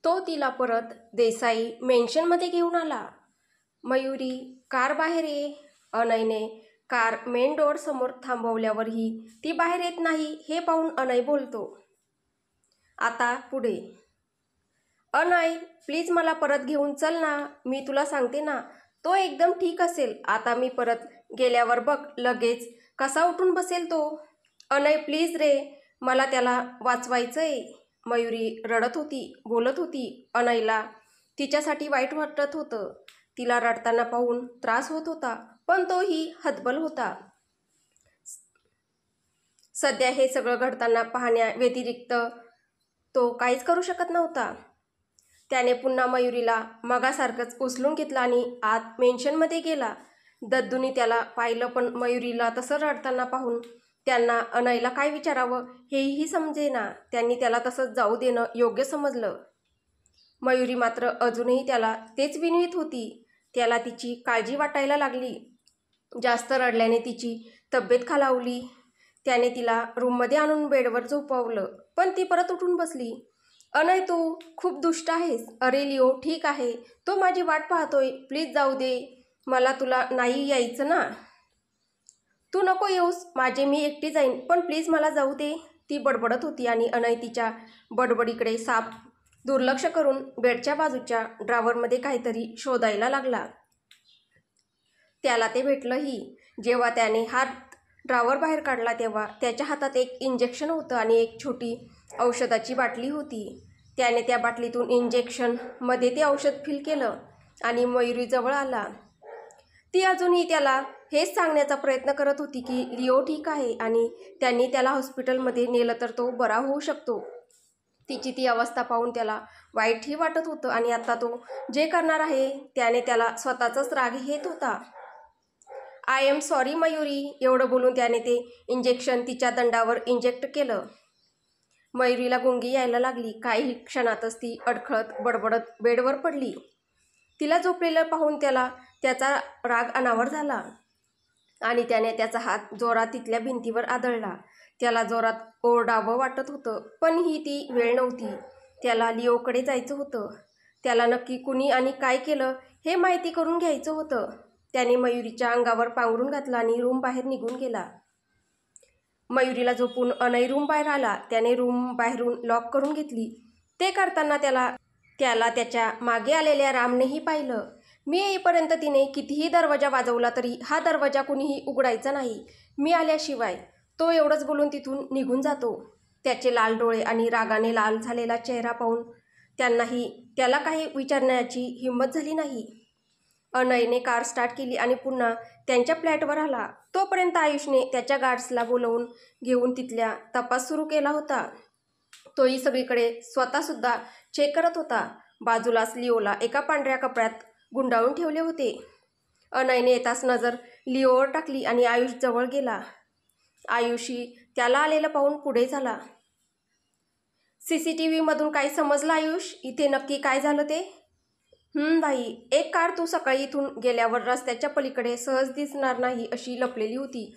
तो तिला परत देसाई मेन्शनमध्ये घेऊन आला. मयुरी, कार बाहेर ये. अनयने कार मेन डोअर समोर थांबवल्यावरही ती बाहेर येत नाही हे पाहून अनय बोलतो. आता पुढे. अनय, प्लीज मला परत घेऊन चल ना. मी तुला सांगते ना, तो एकदम ठीक असेल. आता मी परत गेल्यावर बघ लगेच कसा उठून बसेल तो. अनय, प्लीज रे, मला त्याला वाचवायचंय. मयुरी रडत होती, बोलत होती. अनयला तिच्यासाठी वाईट वाटत होतं. तिला रडताना पाहून त्रास होत होता, पण तोही हतबल होता. सध्या हे सगळं घडताना पाहण्याव्यतिरिक्त तो काहीच करू शकत नव्हता. त्याने पुन्हा मयुरीला मगासारखंच उचलून घेतलं आणि आत मेन्शनमध्ये गेला. दद्दूनी त्याला पाहिलं, पण मयुरीला तसं रडताना पाहून त्यांना अनयला काय विचारावं हेही समजेना. त्यांनी त्याला तसंच जाऊ देणं योग्य समजलं. मयुरी मात्र अजूनही त्याला तेच विनवीत होती. त्याला तिची काळजी वाटायला लागली. जास्त रडल्याने तिची तब्येत खालावली. त्याने तिला रूममध्ये आणून बेडवर झोपवलं, पण ती परत उठून बसली. अनय, तू खूप दुष्ट आहेस. अरे लिओ ठीक आहे, तो माझी वाट पाहतोय. प्लीज जाऊ दे. मला तुला नाही यायचं ना. तू नको येऊस. मी एकटी जाईन, पण प्लीज मला जाऊ दे. ती बडबडत होती आणि अनय तिच्या बडबडीकडे साफ दुर्लक्ष करून बेडच्या बाजूच्या ड्रॉवरमध्ये काहीतरी शोधायला लागला. त्याला ते भेटलंही. जेव्हा त्याने हात ड्रॉवर बाहेर काढला तेव्हा त्याच्या हातात एक इंजेक्शन होतं आणि एक छोटी औषधाची बाटली होती. त्याने त्या बाटलीतून इंजेक्शनमध्ये ते औषध फिल केलं आणि मयुरी जवळ आला. ती अजूनही त्याला हेच सांगण्याचा प्रयत्न करत होती की लिओ ठीक आहे आणि त्यांनी त्याला हॉस्पिटलमध्ये नेलं तर तो बरा होऊ शकतो. तिची ती अवस्था पाहून त्याला वाईटही वाटत होतं आणि आता तो जे करणार आहे त्याने त्याला स्वतःचाच राग येत होता. I am sorry Mayuri. एवढं बोलून त्याने ते इंजेक्शन तिच्या दंडावर इंजेक्ट केलं. मयुरीला गुंगी यायला लागली. काही क्षणातच ती अडखळत बडबडत बेडवर पडली. तिला झोपलेलं पाहून त्याला त्याचा राग अनावर झाला आणि त्याने त्याचा हात जोरात तिथल्या भिंतीवर आदळला. त्याला जोरात ओरडावं वाटत होतं, पण ही ती वेळ नव्हती. त्याला लिओकडे जायचं होतं. त्याला नक्की कुणी आणि काय केलं हे माहिती करून घ्यायचं होतं. त्याने मयुरीच्या अंगावर पांघरून घातलं आणि रूम बाहेर निघून गेला. मयुरीला झोपून अनय रूम बाहेर आला. त्याने रूम बाहेरून लॉक करून घेतली. ते करताना त्याला त्याच्या मागे आलेल्या रामनेही पाहिलं. मी येईपर्यंत तिने कितीही दरवाजा वाजवला तरी हा दरवाजा कुणीही उघडायचा नाही मी आल्याशिवाय. तो एवढंच बोलून तिथून निघून जातो. त्याचे लाल डोळे आणि रागाने लाल झालेला चेहरा पाहून त्याला काही विचारण्याची हिंमत झाली नाही. अनयने कार स्टार्ट केली आणि पुन्हा त्यांच्या फ्लॅटवर आला. तोपर्यंत आयुषने त्याच्या गार्ड्सला बोलवून घेऊन तिथल्या तपास सुरू केला होता. तोही सगळीकडे स्वतःसुद्धा चेक करत होता. बाजूलाच लिओला एका पांढऱ्या कपड्यात गुंडाळून ठेवले होते. अनयने येताच नजर लिओवर टाकली आणि आयुष जवळ गेला. आयुषही त्याला आलेलं पाहून पुढे झाला. CCTVमधून काही समजलं आयुष? इथे नक्की काय झालं ते? भाई, एक कार तू सकाळी इथून गेल्यावर रस्त्याच्या पलीकडे सहज दिसणार नाही अशी लपलेली होती.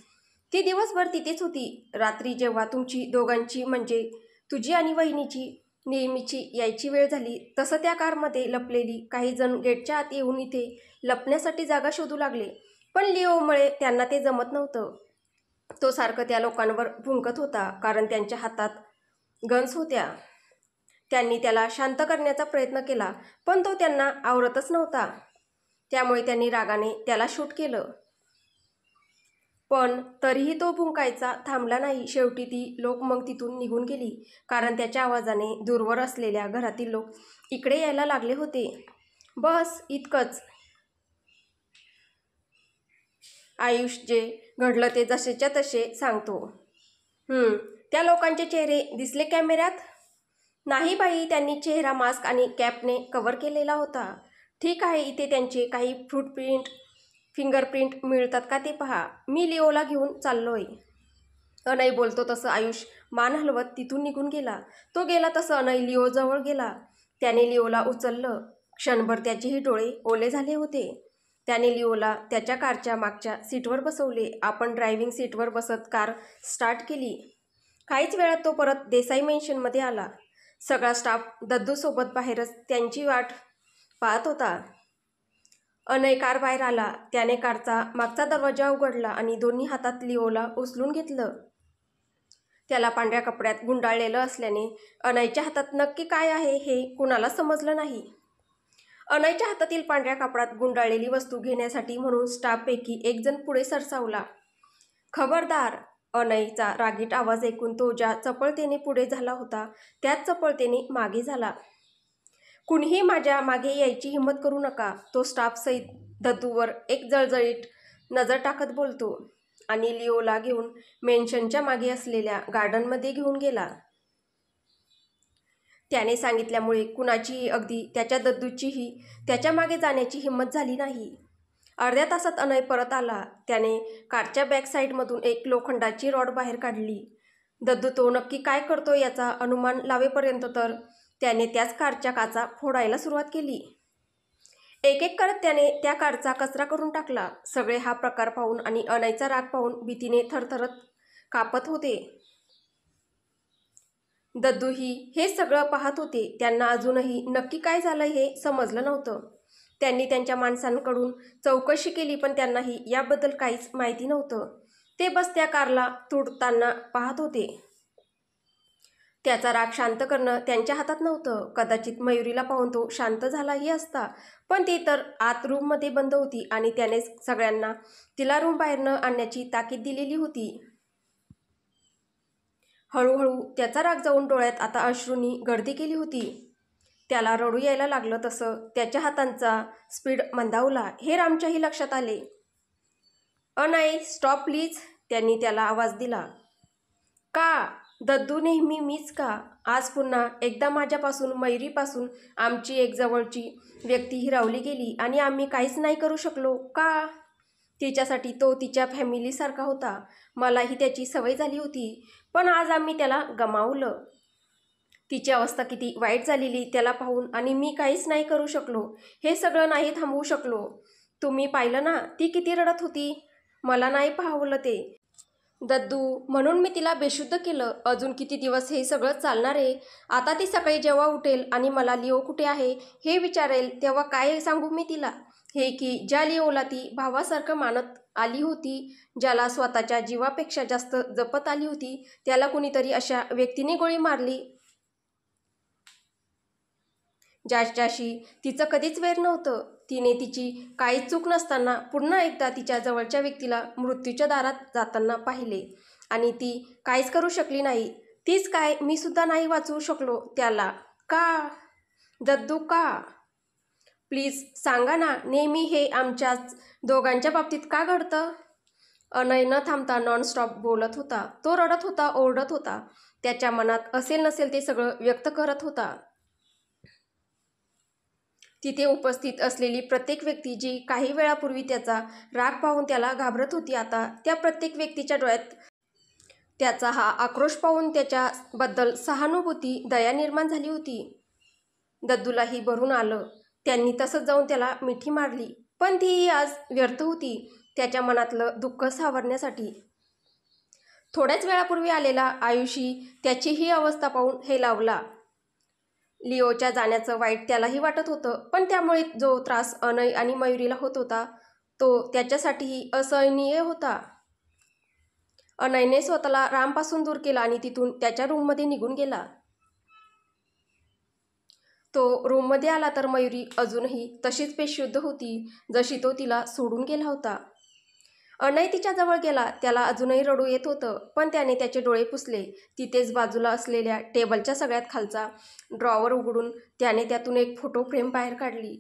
ती दिवसभर तिथेच होती. रात्री जेव्हा तुमची दोघांची म्हणजे तुझी आणि वहिनीची नेहमीची यायची वेळ झाली तसं त्या कारमध्ये लपलेली काही जण गेटच्या आत येऊन इथे लपण्यासाठी जागा शोधू लागले. पण लिओमुळे त्यांना ते जमत नव्हतं. तो सारखं त्या लोकांवर भुंकत होता कारण त्यांच्या हातात गन्स होत्या. त्यांनी त्याला शांत करण्याचा प्रयत्न केला, पण तो त्यांना आवरतच नव्हता. त्यामुळे त्यांनी रागाने त्याला शूट केलं. पण तरीही तो भुंकायचा थांबला नाही. शेवटी ती लोक मग तिथून निघून गेली कारण त्याच्या आवाजाने दूरवर असलेल्या घरातील लोक इकडे यायला लागले होते. बस इतकंच. आयुष जे घडलं ते जसेच्या तसे सांगतो. त्या लोकांचे चेहरे दिसले कॅमेऱ्यात? नाही बाई, त्यांनी चेहरा मास्क आणि कॅपने कव्हर केलेला होता. ठीक आहे, इथे त्यांचे काही फुटप्रिंट फिंगरप्रिंट मिळतात का ते पहा. मी लिओला घेऊन चाललोय. अनय बोलतो तसं आयुष मान हलवत तिथून निघून गेला. तो गेला तसं अनय लिओ जवळ गेला. त्याने लिओला उचललं. क्षणभर त्याचेही डोळे ओले झाले होते. त्याने लिओला त्याच्या कारच्या मागच्या सीटवर बसवले. आपण ड्रायव्हिंग सीटवर बसत कार स्टार्ट केली. काहीच वेळात तो परत देसाई मेन्शनमध्ये आला. सगळा स्टाफ दद्दूसोबत बाहेरच त्यांची वाट पाहत होता. अनय कार बाहेर आला. त्याने कारचा मागचा दरवाजा उघडला आणि दोन्ही हातात लिओला उचलून घेतलं. त्याला पांढऱ्या कपड्यात गुंडाळलेलं असल्याने अनयच्या हातात नक्की काय आहे हे कुणाला समजलं नाही. अनयच्या हातातील पांढऱ्या कपड्यात गुंडाळलेली वस्तू घेण्यासाठी म्हणून स्टाफपैकी एक जण पुढे सरसावला. खबरदार! अनयचा रागीट आवाज ऐकून तो ज्या चपळतेने पुढे झाला होता त्याच चपळतेने मागे झाला. कुणीही माझ्या मागे यायची हिंमत करू नका, तो स्टाफसहित दद्दूवर एक जळजळीत नजर टाकत बोलतो आणि लिओला घेऊन मेन्शनच्या मागे असलेल्या गार्डनमध्ये घेऊन गेला. त्याने सांगितल्यामुळे कुणाचीही, अगदी त्याच्या दद्दूचीही त्याच्या मागे जाण्याची हिंमत झाली नाही. अर्ध्या तासात अनय परत आला. त्याने कारच्या बॅक साईडमधून एक लोखंडाची रॉड बाहेर काढली. दद्दू तो नक्की काय करतो याचा अनुमान लावेपर्यंत तर त्याने त्याच कारच्या काचा फोडायला सुरुवात केली. एक एक करत त्याने त्या कारचा कचरा करून टाकला. सगळे हा प्रकार पाहून आणि अनयचा राग पाहून भीतीने थरथरत कापत होते. दद्दूही हे सगळं पाहत होते. त्यांना अजूनही नक्की काय झालं हे समजलं नव्हतं. त्यांनी त्यांच्या माणसांकडून चौकशी केली पण त्यांनाही याबद्दल काहीच माहिती नव्हतं. ते बस त्या कारला तुडताना पाहत होते. त्याचा राग शांत करणं त्यांच्या हातात नव्हतं. कदाचित मयुरीला पाहून तो शांत झालाही असता, पण ती तर आत रूममध्ये बंद होती आणि त्याने सगळ्यांना तिला रूम बाहेरनं आणण्याची ताकीद दिलेली होती. हळूहळू त्याचा राग जाऊन डोळ्यात आता अश्रूंनी गर्दी केली होती. त्याला रडू यायला लागलं तसं त्याच्या हातांचा स्पीड मंदावला हे रामच्याही लक्षात आले. अनय, स्टॉप प्लीज, त्यांनी त्याला आवाज दिला. का? दद्दू, नेहमी मीच का? आज पुन्हा एकदा माझ्यापासून, मयुरीपासून आमची एक जवळची व्यक्ती हिरावली गेली आणि आम्ही काहीच नाही करू शकलो का? तिच्यासाठी तो तिच्या फॅमिलीसारखा होता. मलाही त्याची सवय झाली होती, पण आज आम्ही त्याला गमावलं. तिची अवस्था किती वाईट झालेली त्याला पाहून आणि मी काहीच नाही करू शकलो. हे सगळं नाही थांबवू शकलो. तुम्ही पाहिलं ना ती किती रडत होती. मला नाही पाहवलं ते दद्दू, म्हणून मी तिला बेशुद्ध केलं. अजून किती दिवस हे सगळं चालणार आहे? आता ती सकाळी जेव्हा उठेल आणि मला लिओ कुठे आहे हे विचारेल तेव्हा काय सांगू मी तिला? हे की ज्या लिओला ती भावासारखं मानत आली होती, ज्याला स्वतःच्या जीवापेक्षा जास्त जपत आली होती, त्याला कुणीतरी अशा व्यक्तीने गोळी मारली ज्याच्याशी तिचं कधीच वैर नव्हतं. तिने तिची काहीच चूक नसताना पुन्हा एकदा तिच्या जवळच्या व्यक्तीला मृत्यूच्या दारात जाताना पाहिले आणि ती काहीच करू शकली नाही. तीच काय, मी सुद्धा नाही वाचवू शकलो त्याला. का दद्दू, का? प्लीज सांगा ना, नेहमी हे आमच्याच दोघांच्या बाबतीत का घडतं? अनय न थांबता नॉनस्टॉप बोलत होता. तो रडत होता, ओरडत होता. त्याच्या मनात असेल नसेल ते सगळं व्यक्त करत होता. तिथे उपस्थित असलेली प्रत्येक व्यक्ती जी काही वेळापूर्वी त्याचा राग पाहून त्याला घाबरत होती, आता त्या प्रत्येक व्यक्तीच्या डोळ्यात त्याचा हा आक्रोश पाहून त्याच्याबद्दल सहानुभूती, दया निर्माण झाली होती. दद्दूलाही भरून आलं. त्यांनी तसंच जाऊन त्याला मिठी मारली, पण तीही आज व्यर्थ होती त्याच्या मनातलं दुःख सावरण्यासाठी. थोड्याच वेळापूर्वी आलेला आयुषी त्याची ही अवस्था पाहून हेलावला. लिओच्या जाण्याचं वाईट त्यालाही वाटत होतं, पण त्यामुळे जो त्रास अनय आणि मयुरीला होत होता तो त्याच्यासाठीही असहनीय होता. अनयने स्वतःला रामपासून दूर केला आणि तिथून त्याच्या रूममध्ये निघून गेला. तो रूममध्ये आला तर मयुरी अजूनही तशीच बेशुद्ध होती जशी तो तिला सोडून गेला होता. अनय तिच्या जवळ गेला. त्याला अजूनही रडू येत होतं, पण त्याने त्याचे डोळे पुसले. तिथेच बाजूला असलेल्या टेबलच्या सगळ्यात खालचा ड्रॉवर उघडून त्याने त्यातून एक फोटो फ्रेम बाहेर काढली.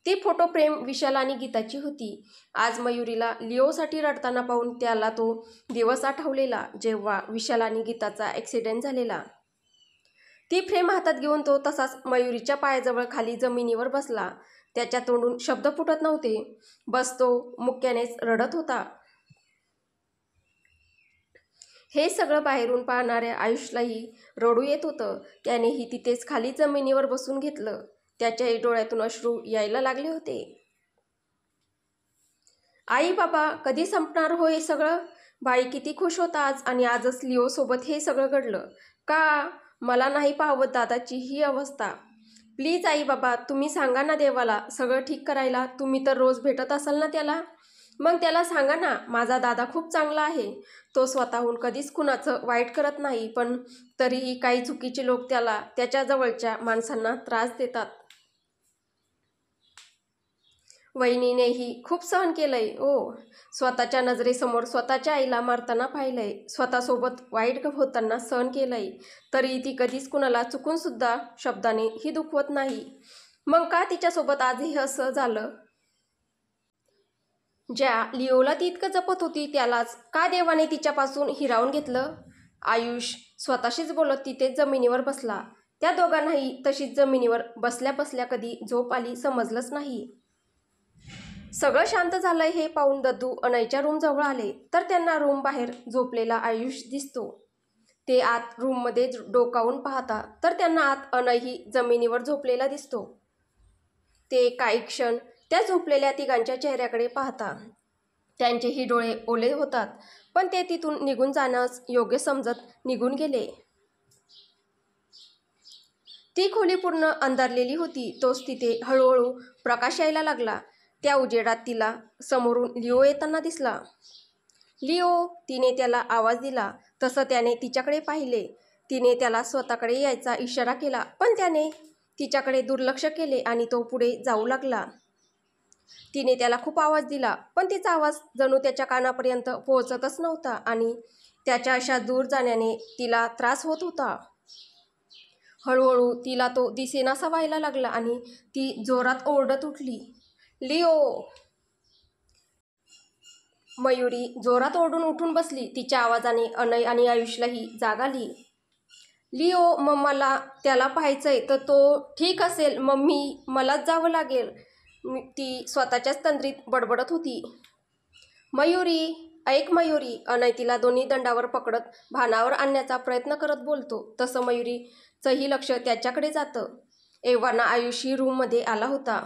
ती फोटो फ्रेम विशाल आणि गीताची होती. आज मयुरीला लिओसाठी रडताना पाहून त्याला तो दिवस आठवलेला जेव्हा विशाल आणि गीताचा ॲक्सिडेंट झालेला. ती फ्रेम हातात घेऊन तो तसाच मयुरीच्या पायाजवळ खाली जमिनीवर बसला. त्याच्या तोंडून शब्द फुटत नव्हते. बस तो मुक्यानेच रडत होता. हे सगळं बाहेरून पाहणाऱ्या आयुषलाही रडू येत होतं. त्यानेही तिथेच खाली जमिनीवर बसून घेतलं. त्याच्याही डोळ्यातून अश्रू यायला लागले होते. आई बाबा, कधी संपणार हो हे सगळं? बाई किती खुश होता आज, आणि आजच लिओ सोबत हे सगळं घडलं. का? मला नाही पाहवत दादाची ही अवस्था. प्लीज आई बाबा, तुम्ही सांगा ना देवाला सगळं ठीक करायला. तुम्ही तर रोज भेटत असाल ना त्याला. मग त्याला सांगा ना, माझा दादा खूप चांगला आहे. तो स्वतःहून कधीच कुणाचं वाईट करत नाही, पण तरीही काही चुकीचे लोक त्याला त्याच्या जवळच्या माणसांना त्रास देतात. वहिनीनेही खूप सहन केलंय. स्वतःच्या नजरेसमोर स्वतःच्या आईला मारताना पाहिलंय, स्वतःसोबत वाईट होताना सहन केलंय, तरी ती कधीच कुणाला चुकून सुद्धा शब्दाने ही दुखवत नाही. मग का तिच्यासोबत आजही असं झालं? ज्या लिओला ती इतकं जपत होती त्यालाच का देवाने तिच्यापासून हिरावून घेतलं? आयुष स्वतःशीच बोलत तिथे जमिनीवर बसला. त्या दोघांनाही तशीच जमिनीवर बसल्या बसल्या कधी झोप आली समजलंच नाही. सगळं शांत झालंय हे पाहून दद्दू अनयच्या रूमजवळ आले तर त्यांना रूम बाहेर झोपलेला आयुष दिसतो. ते आत रूममध्ये डोकावून पाहता तर त्यांना आत अनयही जमिनीवर झोपलेला दिसतो. ते काही क्षण त्या झोपलेल्या तिघांच्या चेहऱ्याकडे पाहता. त्यांचेही डोळे ओले होतात, पण ते तिथून निघून जाणंच योग्य समजत निघून गेले. ती खोली पूर्ण अंधारलेली होती. तोच तिथे हळूहळू प्रकाश यायला लागला. त्या उजेडात तिला समोरून लिओ येताना दिसला. लिओ, तिने त्याला आवाज दिला. तसं त्याने तिच्याकडे पाहिले. तिने त्याला स्वतःकडे यायचा इशारा केला, पण त्याने तिच्याकडे दुर्लक्ष केले आणि तो पुढे जाऊ लागला. तिने त्याला खूप आवाज दिला, पण तिचा आवाज जणू त्याच्या कानापर्यंत पोहोचतच नव्हता आणि त्याच्या अशा दूर जाण्याने तिला त्रास होत होता. हळूहळू तिला तो दिसेनासा व्हायला लागला आणि ती जोरात ओरडत उठली, लिओ! मयुरी जोरात ओरडून उठून बसली. तिच्या आवाजाने अनय आणि आयुषलाही जाग आली. लिओ, मम्माला त्याला पाहायचंय. तर तो ठीक असेल मम्मी, मलाच जावं लागेल, ती स्वतःच्याच तंद्रीत बडबडत होती. मयुरी, ऐक मयुरी! अनय तिला दोन्ही दंडावर पकडत भानावर आणण्याचा प्रयत्न करत बोलतो. तसं मयुरीचंही लक्ष त्याच्याकडे जातं. एव्हाना आयुषही रूममध्ये आला होता.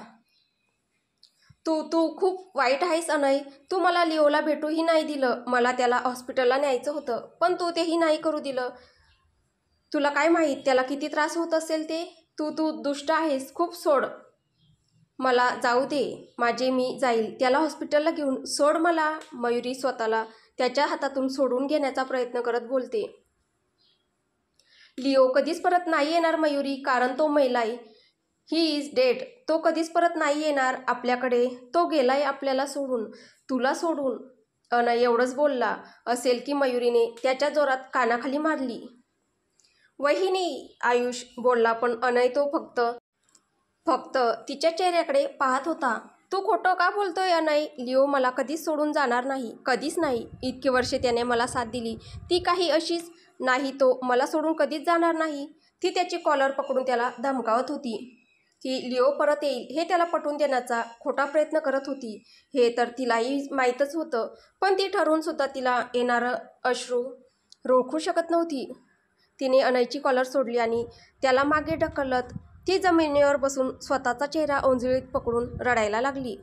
तू खूप वाईट आहेस अनय. तू मला लिओला भेटूही नाही दिलं. मला त्याला हॉस्पिटलला न्यायचं होतं, पण तू तेही नाही करू दिलं. तुला काय माहीत त्याला किती त्रास होत असेल ते. तू दुष्ट आहेस खूप. सोड मला, जाऊ दे माझे, मी जाईल त्याला हॉस्पिटलला घेऊन. सोड मला. मयुरी स्वतःला त्याच्या हातातून सोडून घेण्याचा प्रयत्न करत बोलते. लिओ कधीच परत नाही येणार मयुरी, कारण तो मेलाय. He is dead. तो कधीच परत नाही येणार आपल्याकडे. तो गेलाय आपल्याला सोडून, तुला सोडून. अनय एवढंच बोलला असेल की मयुरीने त्याच्या जोरात कानाखाली मारली. वहिनी, आयुष बोलला, पण अनय तो फक्त तिच्या चेहऱ्याकडे पाहत होता. तू खोटं का बोलतोय अनय? लिओ मला कधीच सोडून जाणार नाही, कधीच नाही. इतकी वर्षे त्याने मला साथ दिली, ती काही अशीच नाही. तो मला सोडून कधीच जाणार नाही. ती त्याची कॉलर पकडून त्याला धमकावत होती की लिओ परत येईल, हे त्याला पटवून देण्याचा खोटा प्रयत्न करत होती. हे तर तिलाही माहीतच होतं, पण ती ठरवून सुद्धा तिला येणारं अश्रू रोखू शकत नव्हती. तिने अनयची कॉलर सोडली आणि त्याला मागे ढकलत ती जमिनीवर बसून स्वतःचा चेहरा ओंजळीत पकडून रडायला लागली.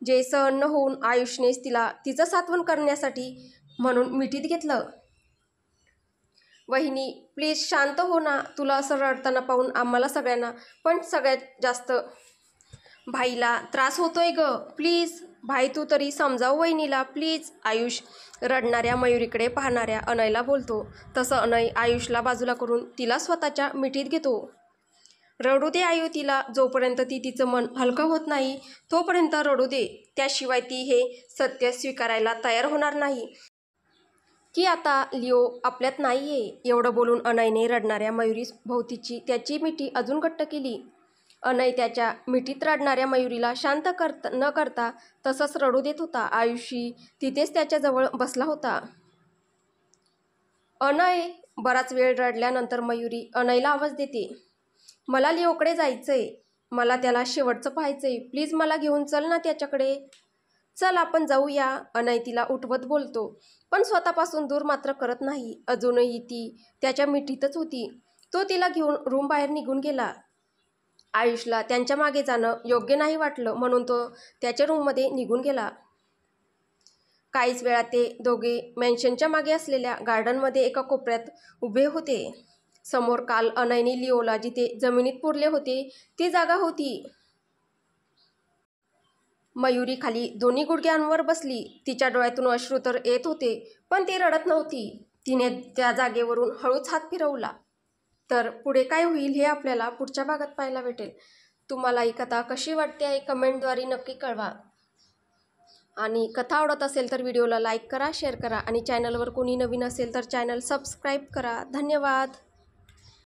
जे सहन न होऊन आयुषनेच तिला तिचं सांत्वन करण्यासाठी म्हणून मिठीत घेतलं. वहिनी, प्लीज शांत हो ना. तुला असं रडताना पाहून आम्हाला सगळ्यांना, पण सगळ्यात जास्त भाईला त्रास होतोय ग. प्लीज भाई, तू तरी समजाव वहिनीला प्लीज. आयुष रडणाऱ्या मयुरीकडे पाहणाऱ्या अनयला बोलतो. तसं अनय आयुषला बाजूला करून तिला स्वतःच्या मिठीत घेतो. रडू दे आयु तिला. जोपर्यंत ती तिचं मन हलकं होत नाही तोपर्यंत रडू दे. त्याशिवाय ती हे सत्य स्वीकारायला तयार होणार नाही की आता लिओ आपल्यात नाहीये. एवढं बोलून अनयने रडणाऱ्या मयुरी भोवतीची त्याची मिठी अजून घट्ट केली. अनय त्याच्या मिठीत रडणाऱ्या मयुरीला शांत न करता तसंच रडू देत होता. आयुषी तिथेच त्याच्याजवळ बसला होता. अनय! बराच वेळ रडल्यानंतर मयुरी अनयला आवाज देते. मला लिओकडे जायचंय. मला त्याला शेवटचं पाहायचंय. प्लीज मला घेऊन चल ना त्याच्याकडे. चल आपण जाऊया. अनय तिला उठवत बोलतो, पण स्वतःपासून दूर मात्र करत नाही. अजूनही ती त्याच्या मिठीतच होती. तो तिला घेऊन रूम बाहेर निघून गेला. आयुषला त्यांच्या मागे जाणं योग्य नाही वाटलं, म्हणून तो त्याच्या रूममध्ये निघून गेला. काहीच वेळात ते दोघे मॅन्शनच्या मागे असलेल्या गार्डनमध्ये एका कोपऱ्यात उभे होते. समोर काल अनयनी लिओला जिथे जमिनीत पुरले होते ती जागा होती. मयुरी खाली दोन्ही गुडघ्यांवर बसली. तिच्या डोळ्यातून अश्रू तर येत होते, पण ती रडत नव्हती. तिने त्या जागेवरून हळूच हात फिरवला. तर पुढे काय होईल हे आपल्याला पुढच्या भागात पाहायला भेटेल. तुम्हाला ही कथा कशी वाटते आहे कमेंटद्वारे नक्की कळवा. आणि कथा आवडत असेल तर व्हिडिओला लाईक करा, शेअर करा आणि चॅनलवर कोणी नवीन असेल तर चॅनल सबस्क्राईब करा. धन्यवाद.